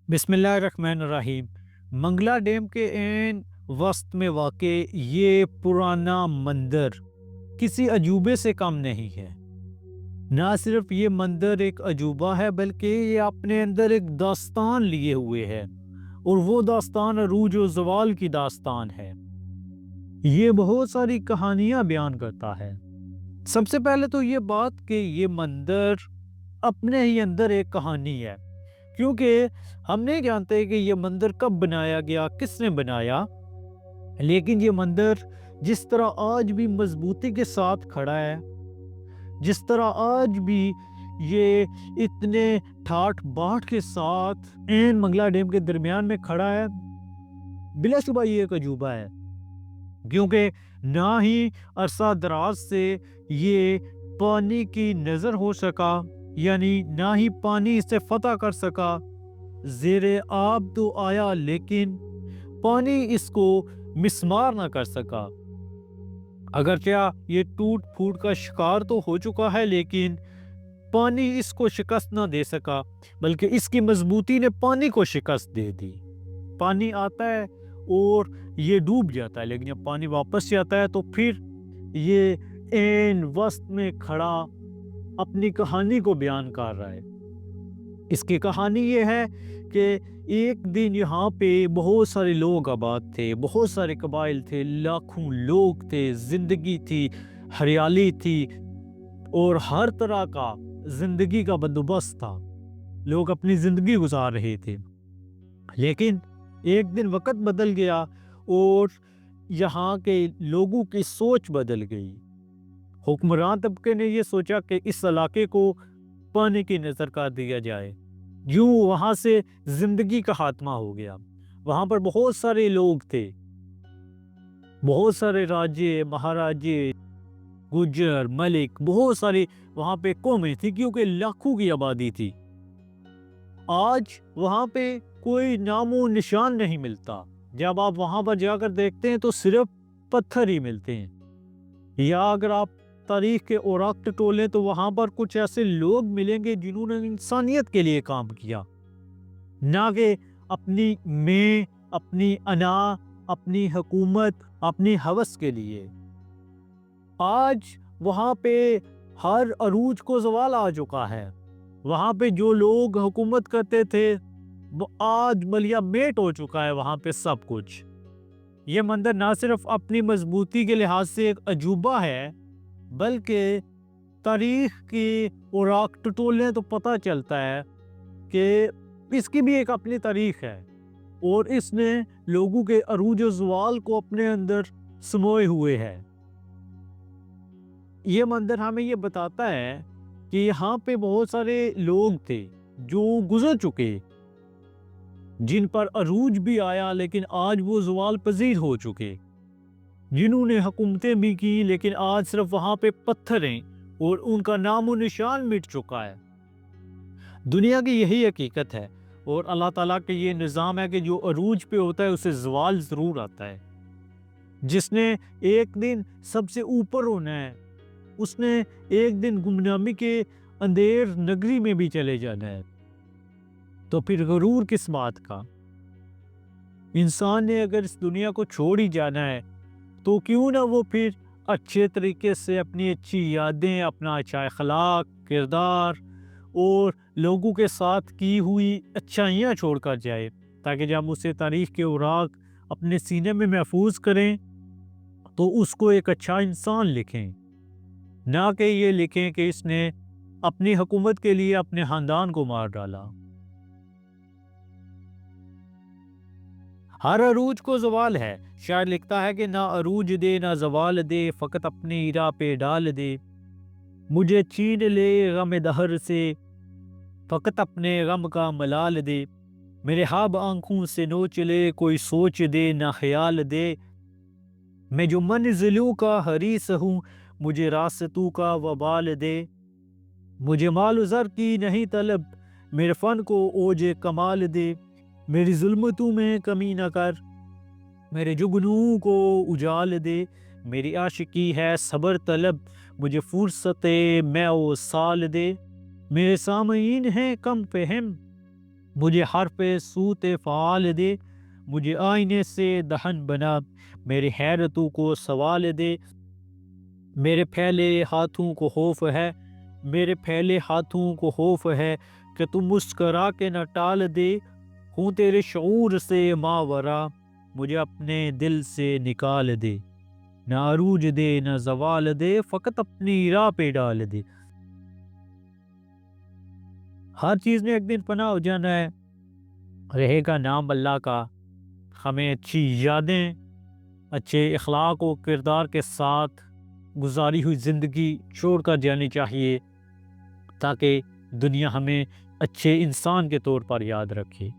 بسم اللہ الرحمن الرحیم۔ منگلا ڈیم کے عین وسط میں واقع یہ پرانا مندر کسی عجوبے سے کم نہیں ہے۔ نہ صرف یہ مندر ایک عجوبہ ہے بلکہ یہ اپنے اندر ایک داستان لیے ہوئے ہے، اور وہ داستان عروج و زوال کی داستان ہے۔ یہ بہت ساری کہانیاں بیان کرتا ہے۔ سب سے پہلے تو یہ بات کہ یہ مندر اپنے ہی اندر ایک کہانی ہے، کیونکہ ہم نہیں جانتے کہ یہ مندر کب بنایا گیا، کس نے بنایا، لیکن یہ مندر جس طرح آج بھی مضبوطی کے ساتھ کھڑا ہے، جس طرح آج بھی یہ اتنے ٹھاٹھ باٹھ کے ساتھ عین منگلا ڈیم کے درمیان میں کھڑا ہے، بلا شبہ یہ ایک عجوبہ ہے، کیونکہ نہ ہی عرصہ دراز سے یہ پانی کی نظر ہو سکا، یعنی نہ ہی پانی اسے فتح کر سکا۔ زیر آب تو آیا لیکن پانی اس کو مسمار نہ کر سکا۔ اگرچہ یہ ٹوٹ پھوٹ کا شکار تو ہو چکا ہے، لیکن پانی اس کو شکست نہ دے سکا، بلکہ اس کی مضبوطی نے پانی کو شکست دے دی۔ پانی آتا ہے اور یہ ڈوب جاتا ہے، لیکن جب پانی واپس جاتا ہے تو پھر یہ عین وسط میں کھڑا اپنی کہانی کو بیان کر رہا ہے۔ اس کی کہانی یہ ہے کہ ایک دن یہاں پہ بہت سارے لوگ آباد تھے، بہت سارے قبائل تھے، لاکھوں لوگ تھے، زندگی تھی، ہریالی تھی، اور ہر طرح کا زندگی کا بندوبست تھا۔ لوگ اپنی زندگی گزار رہے تھے، لیکن ایک دن وقت بدل گیا اور یہاں کے لوگوں کی سوچ بدل گئی۔ حکمران طبقے نے یہ سوچا کہ اس علاقے کو پانی کی نظر کر دیا جائے، یوں وہاں سے زندگی کا خاتمہ ہو گیا۔ وہاں پر بہت سارے لوگ تھے، بہت سارے راجے، مہاراجے، گجر، ملک، بہت ساری وہاں پہ قومیں تھی، کیونکہ لاکھوں کی آبادی تھی۔ آج وہاں پہ کوئی نام و نشان نہیں ملتا۔ جب آپ وہاں پر جا کر دیکھتے ہیں تو صرف پتھر ہی ملتے ہیں، یا اگر آپ تاریخ کے اوراق ٹٹولیں تو وہاں پر کچھ ایسے لوگ ملیں گے جنہوں نے انسانیت کے لیے کام کیا، نہ کہ اپنی میں، اپنی انا، اپنی حکومت، اپنی ہوس کے لیے۔ آج وہاں پہ ہر عروج کو زوال آ چکا ہے۔ وہاں پہ جو لوگ حکومت کرتے تھے وہ آج ملیا میٹ ہو چکا ہے وہاں پہ سب کچھ۔ یہ مندر نہ صرف اپنی مضبوطی کے لحاظ سے ایک عجوبہ ہے، بلکہ تاریخ کی اوراق ٹٹولیں تو پتہ چلتا ہے کہ اس کی بھی ایک اپنی تاریخ ہے، اور اس نے لوگوں کے عروج و زوال کو اپنے اندر سموئے ہوئے ہے۔ یہ مندر ہمیں یہ بتاتا ہے کہ یہاں پہ بہت سارے لوگ تھے جو گزر چکے، جن پر عروج بھی آیا لیکن آج وہ زوال پذیر ہو چکے، جنہوں نے حکومتیں بھی کی لیکن آج صرف وہاں پہ پتھر ہیں اور ان کا نام و نشان مٹ چکا ہے۔ دنیا کی یہی حقیقت ہے، اور اللہ تعالیٰ کے یہ نظام ہے کہ جو عروج پہ ہوتا ہے اسے زوال ضرور آتا ہے۔ جس نے ایک دن سب سے اوپر ہونا ہے، اس نے ایک دن گمنامی کے اندھیر نگری میں بھی چلے جانا ہے، تو پھر غرور کس بات کا؟ انسان نے اگر اس دنیا کو چھوڑ ہی جانا ہے تو کیوں نہ وہ پھر اچھے طریقے سے اپنی اچھی یادیں، اپنا اچھا اخلاق، کردار اور لوگوں کے ساتھ کی ہوئی اچھائیاں چھوڑ کر جائے، تاکہ جب اسے تاریخ کے اوراق اپنے سینے میں محفوظ کریں تو اس کو ایک اچھا انسان لکھیں، نہ کہ یہ لکھیں کہ اس نے اپنی حکومت کے لیے اپنے خاندان کو مار ڈالا۔ ہر عروج کو زوال ہے۔ شاعر لکھتا ہے کہ نہ عروج دے نہ زوال دے، فقط اپنی راہ پہ ڈال دے، مجھے چھین لے غم دہر سے، فقط اپنے غم کا ملال دے، میرے خواب آنکھوں سے نوچ لے، کوئی سوچ دے نہ خیال دے، میں جو منزلوں کا حریص ہوں، مجھے راستوں کا وبال دے، مجھے مال و زر کی نہیں طلب، میرے فن کو اوج کمال دے، میری ظلمتوں میں کمی نہ کر، میرے جگنوں کو اجال دے، میری عاشقی ہے صبر طلب، مجھے فرصت میں و سال دے، میرے سامعین ہیں کم فہم، مجھے حرف صوت فعال دے، مجھے آئینے سے دہن بنا، میری حیرتوں کو سوال دے، میرے پھیلے ہاتھوں کو خوف ہے، میرے پھیلے ہاتھوں کو خوف ہے کہ تم مسکرا کے نہ ٹال دے، ہوں تیرے شعور سے ماورا، مجھے اپنے دل سے نکال دے، نہ عروج دے نہ زوال دے، فقط اپنی راہ پہ ڈال دے۔ ہر چیز میں ایک دن فنا ہو جانا ہے، رہے گا نام اللہ کا۔ ہمیں اچھی یادیں، اچھے اخلاق و کردار کے ساتھ گزاری ہوئی زندگی چھوڑ کر جانی چاہیے، تاکہ دنیا ہمیں اچھے انسان کے طور پر یاد رکھے۔